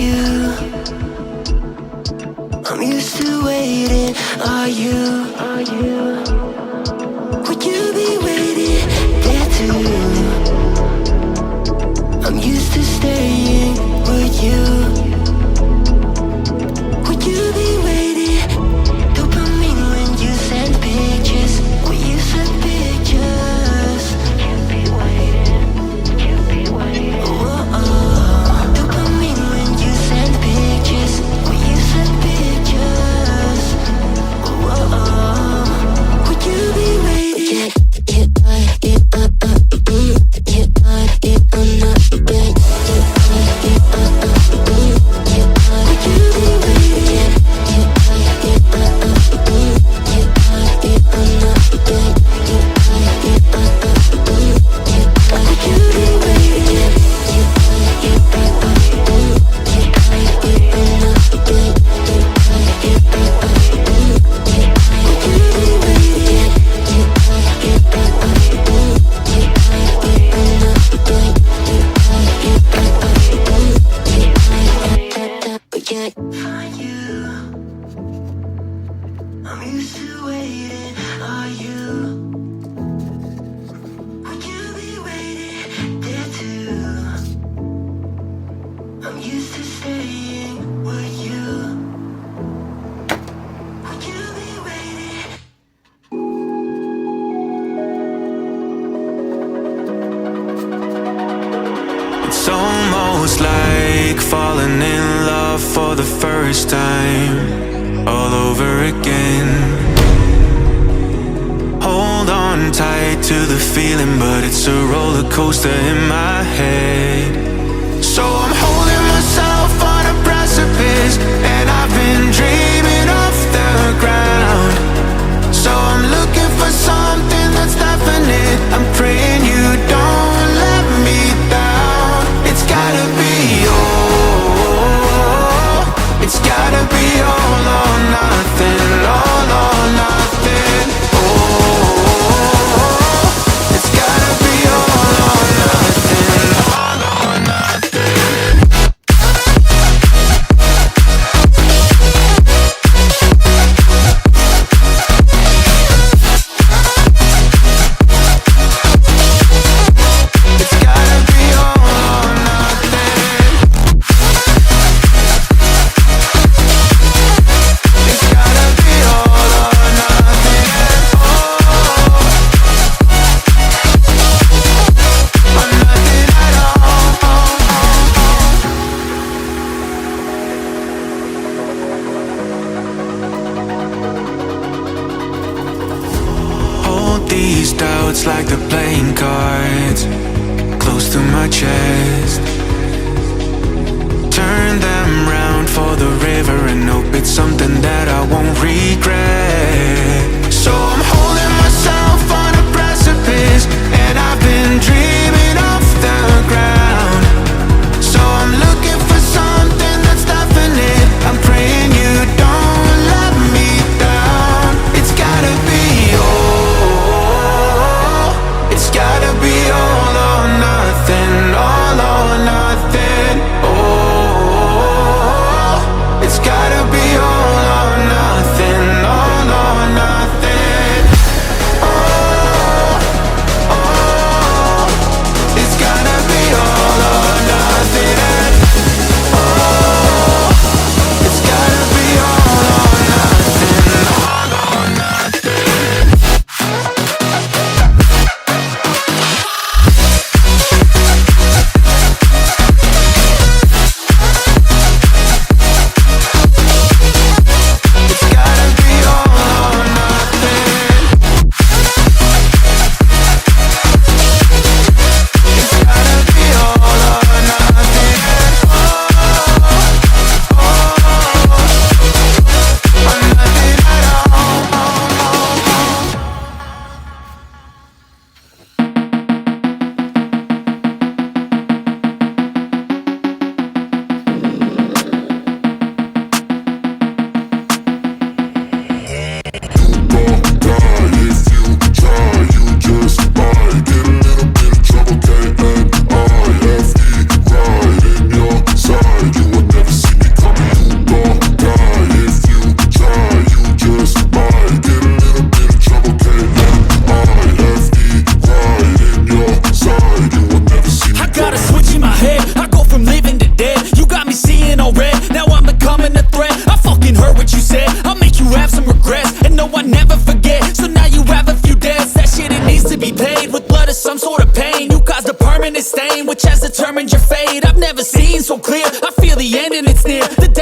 you? I'm used to waiting. Are you? Would you be waiting there too? I'm used to staying. Would you? Would you be waiting? Dopamine when you send pictures. When you send pictures. Can't be waiting. Can't be waiting. Dopamine when you send pictures. When you send pictures. Would you be waiting? I'm used to waiting. Are you? Would you be waiting there too? I'm used to staying. Would you? Would you be waiting? It's almost like falling in love for the first time, all over again. Hold on tight to the feeling, but it's a roller coaster in my head. So I'm holding myself on a precipice, and I've been dreaming off the ground. So I'm looking for something that's definite. I'm praying you don't let me down. It's gotta be all. It's gotta be all or nothing. All or nothing. Oh, it's gotta be all or nothing. All or nothing. It's gotta be all or nothing. It's gotta be all or nothing. Oh, or nothing at all. Hold these doubts like the playing cards close to my chest. Turn them round for the river and hope it's something that I won't regret. So I'm holding myself on a precipice, and I've been dreaming off the ground. So I'm looking for something that's definite. I'm praying you don't let me down. It's gotta be all. It's gotta be all or nothing. All or nothing.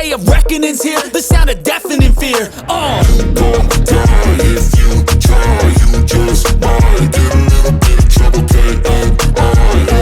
day of reckoning's here. The sound of deafening fear. You gon' die if you try. You just might get a little bit of trouble. K-N-I-F-E,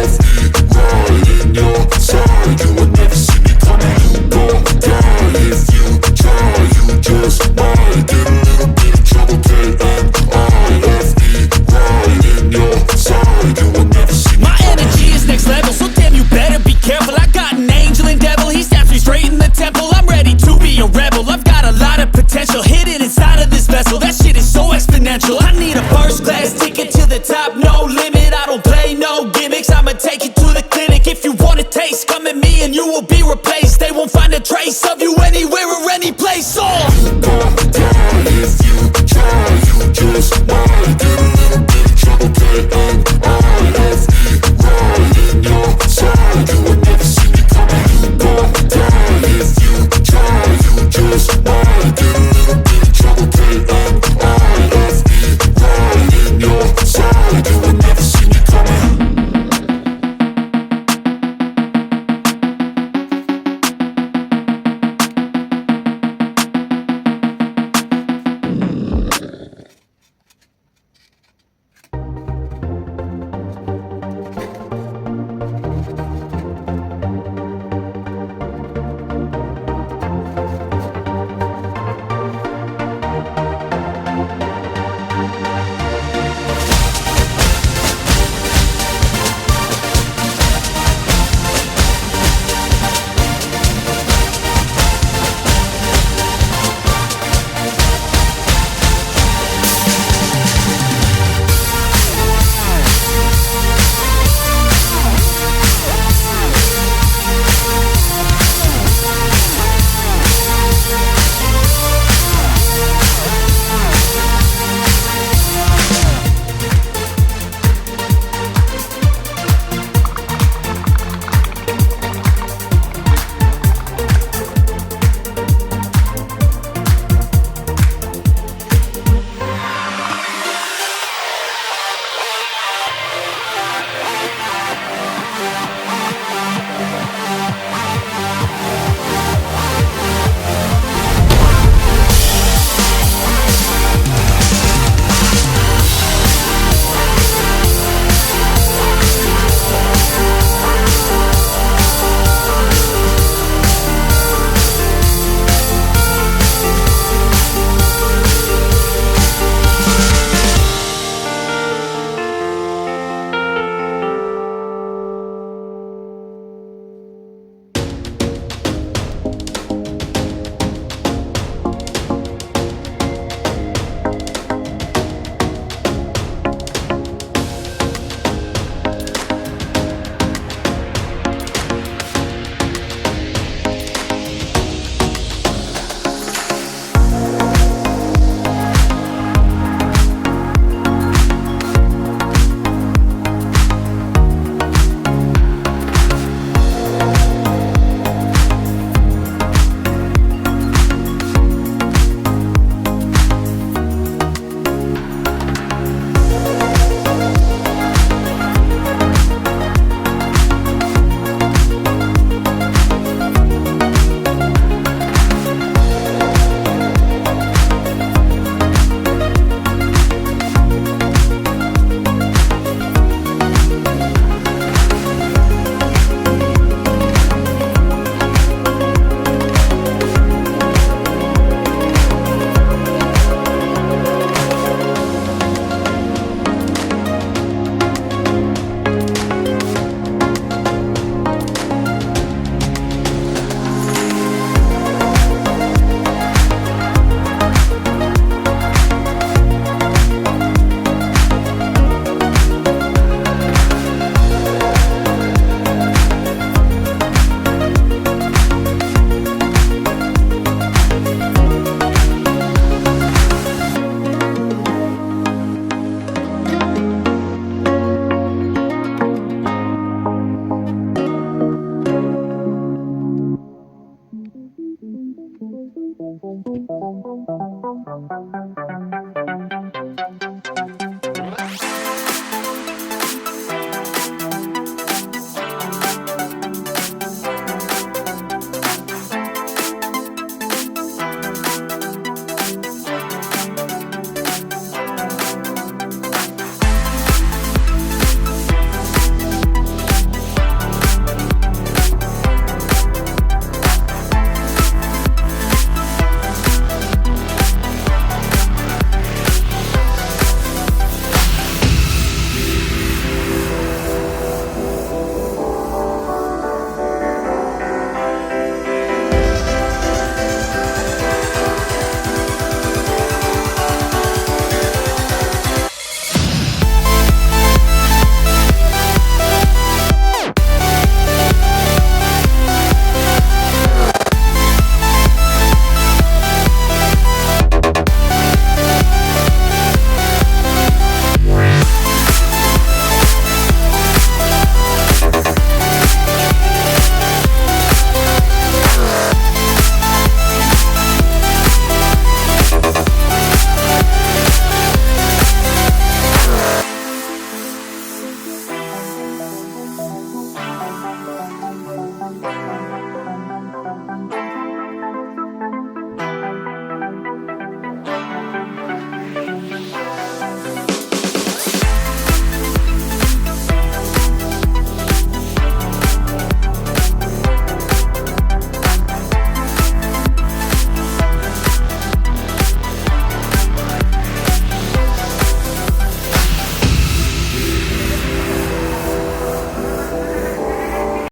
right in your side. You will never see me coming. You gon' die if you try. You just might get a little bit of trouble. K-N-I-F-E, right in your side. You will never see me My coming. energy is next level, so damn you better be careful. I got an angel and devil, he snaps me straight in the temple. I'm ready to be a rebel, I've got a lot of potential hidden inside of this vessel. That shit is so exponential. I need a first class ticket to the top, no limit. I don't play no gimmicks, I'ma take you to the clinic. If you want a taste, come at me and you will be replaced. They won't find a trace of you anywhere or any place. You gon' die if you try. You just might get a little bit of trouble. K-N-I-F-E, right in your side. You will never see me coming. You gon' die if you try. You just might get a little bit of trouble. K-N-I-F-E, right in your side. You will never see me coming.